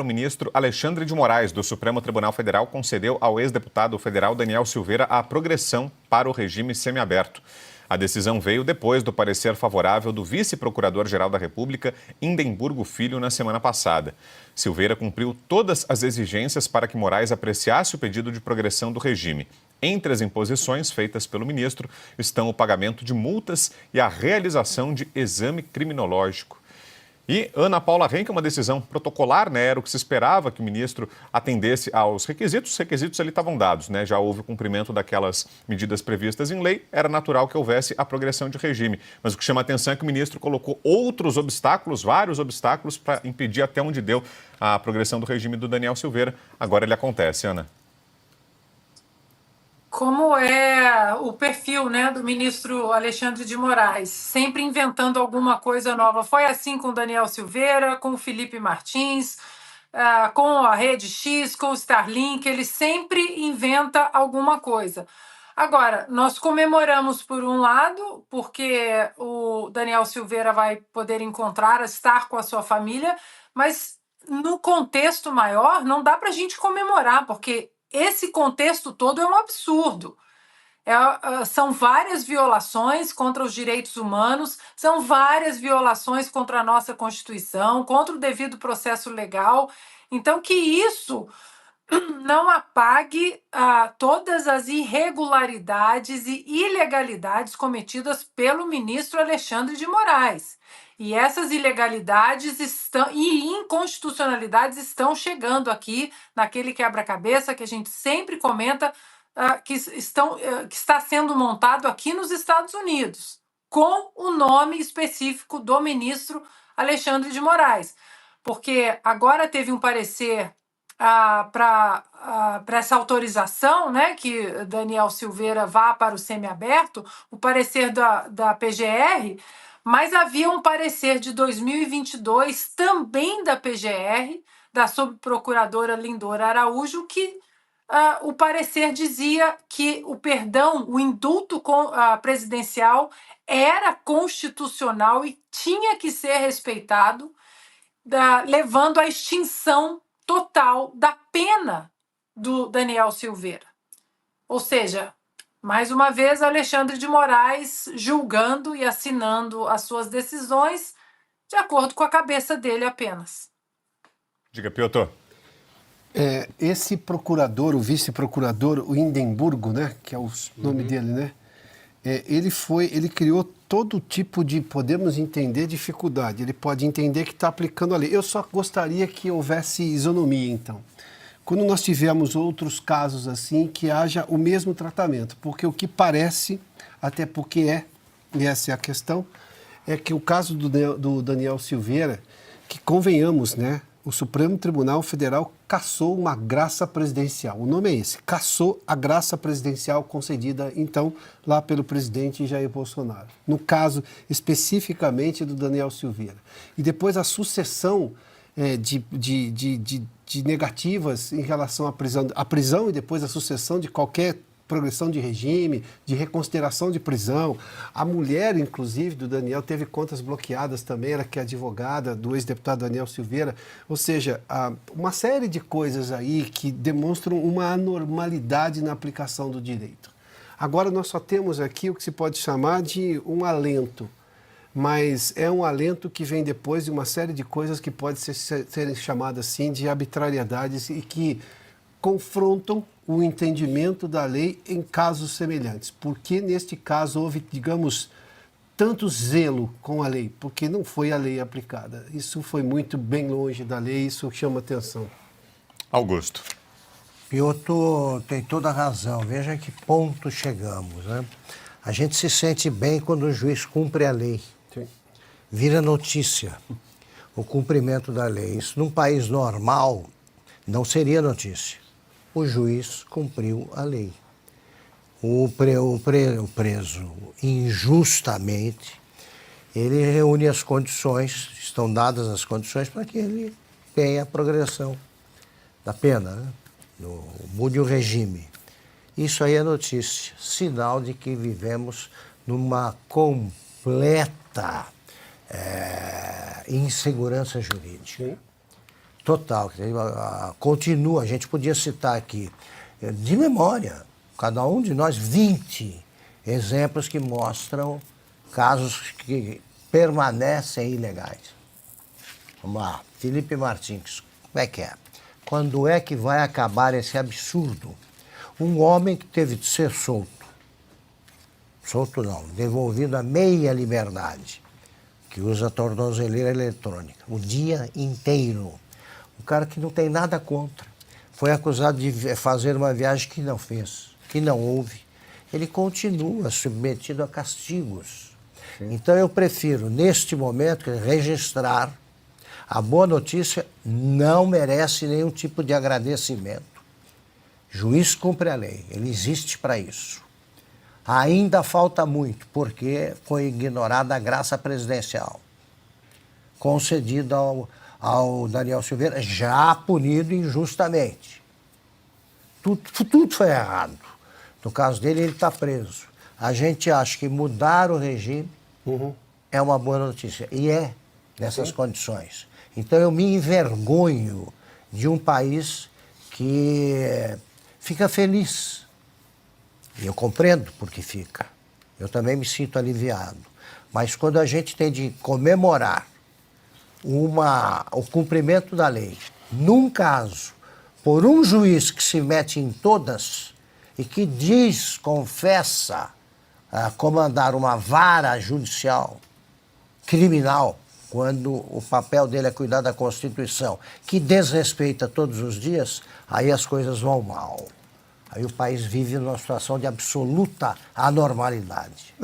O ministro Alexandre de Moraes, do Supremo Tribunal Federal, concedeu ao ex-deputado federal Daniel Silveira a progressão para o regime semiaberto. A decisão veio depois do parecer favorável do vice-procurador-geral da República, Indemburgo Filho, na semana passada. Silveira cumpriu todas as exigências para que Moraes apreciasse o pedido de progressão do regime. Entre as imposições feitas pelo ministro estão o pagamento de multas e a realização de exame criminológico. E Ana Paula Henke, uma decisão protocolar, né? Era o que se esperava que o ministro atendesse aos requisitos. Os requisitos ali estavam dados, né? Já houve o cumprimento daquelas medidas previstas em lei. Era natural que houvesse a progressão de regime. Mas o que chama a atenção é que o ministro colocou outros obstáculos, vários obstáculos, para impedir até onde deu a progressão do regime do Daniel Silveira. Agora ele acontece, Ana. Como é o perfil, né, do ministro Alexandre de Moraes, sempre inventando alguma coisa nova. Foi assim com o Daniel Silveira, com o Felipe Martins, com a Rede X, com o Starlink, ele sempre inventa alguma coisa. Agora, nós comemoramos por um lado, porque o Daniel Silveira vai poder estar com a sua família, mas no contexto maior não dá para a gente comemorar, porque esse contexto todo é um absurdo. São várias violações contra os direitos humanos, são várias violações contra a nossa Constituição, contra o devido processo legal. Então, que isso não apague todas as irregularidades e ilegalidades cometidas pelo ministro Alexandre de Moraes. E essas ilegalidades e inconstitucionalidades estão chegando aqui naquele quebra-cabeça que a gente sempre comenta que está sendo montado aqui nos Estados Unidos, com o nome específico do ministro Alexandre de Moraes. Porque agora teve um parecer para essa autorização, né, que Daniel Silveira vá para o semiaberto, o parecer da PGR, mas havia um parecer de 2022 também da PGR, da subprocuradora Lindora Araújo, que o parecer dizia que o perdão, o indulto presidencial era constitucional e tinha que ser respeitado, levando à extinção total da pena do Daniel Silveira. Ou seja, mais uma vez, Alexandre de Moraes julgando e assinando as suas decisões de acordo com a cabeça dele apenas. Diga, Piotr. Esse procurador, o vice-procurador, o Indemburgo, né, que é o nome dele, né, ele criou todo tipo de, podemos entender, dificuldade. Ele pode entender que está aplicando a lei. Eu só gostaria que houvesse isonomia, então. Quando nós tivermos outros casos assim, que haja o mesmo tratamento. Porque o que parece, até porque e essa é a questão, é que o caso do Daniel Silveira, que convenhamos, né, o Supremo Tribunal Federal cassou uma graça presidencial. O nome é esse, cassou a graça presidencial concedida, então, lá pelo presidente Jair Bolsonaro. No caso, especificamente, do Daniel Silveira. E depois a sucessão de negativas em relação à prisão e depois a sucessão de qualquer progressão de regime, de reconsideração de prisão. A mulher, inclusive, do Daniel teve contas bloqueadas também, ela que é advogada do ex-deputado Daniel Silveira. Ou seja, uma série de coisas aí que demonstram uma anormalidade na aplicação do direito. Agora, nós só temos aqui o que se pode chamar de um alento, mas é um alento que vem depois de uma série de coisas que podem serem chamadas, assim, de arbitrariedades e que confrontam o entendimento da lei em casos semelhantes. Porque, neste caso, houve, digamos, tanto zelo com a lei, porque não foi a lei aplicada. Isso foi muito bem longe da lei, isso chama atenção. Augusto. Piotr tem toda a razão. Veja a que ponto chegamos, né? A gente se sente bem quando o juiz cumpre a lei. Sim. Vira notícia o cumprimento da lei. Isso, num país normal, não seria notícia. O juiz cumpriu a lei. O preso injustamente, ele reúne as condições, estão dadas as condições para que ele tenha a progressão da pena, né? Mude o regime. Isso aí é notícia, sinal de que vivemos numa completa insegurança jurídica. Sim. Total. Continua, a gente podia citar aqui, de memória, cada um de nós, 20 exemplos que mostram casos que permanecem ilegais. Vamos lá, Felipe Martins, como é que é? Quando é que vai acabar esse absurdo? Um homem que teve de ser solto não, devolvido a meia liberdade, que usa tornozeleira eletrônica, o dia inteiro. Um cara que não tem nada contra. Foi acusado de fazer uma viagem que não fez, que não houve. Ele continua submetido a castigos. Sim. Então eu prefiro, neste momento, registrar a boa notícia não merece nenhum tipo de agradecimento. Juiz cumpre a lei, ele existe para isso. Ainda falta muito, porque foi ignorada a graça presidencial, concedida ao Daniel Silveira, já punido injustamente. Tudo foi errado. No caso dele, ele está preso. A gente acha que mudar o regime é uma boa notícia. E é, nessas condições. Então eu me envergonho de um país que fica feliz. E eu compreendo porque fica. Eu também me sinto aliviado. Mas quando a gente tem de comemorar o cumprimento da lei, num caso, por um juiz que se mete em todas e que confessa comandar uma vara judicial criminal, quando o papel dele é cuidar da Constituição, que desrespeita todos os dias, aí as coisas vão mal. Aí o país vive numa situação de absoluta anormalidade.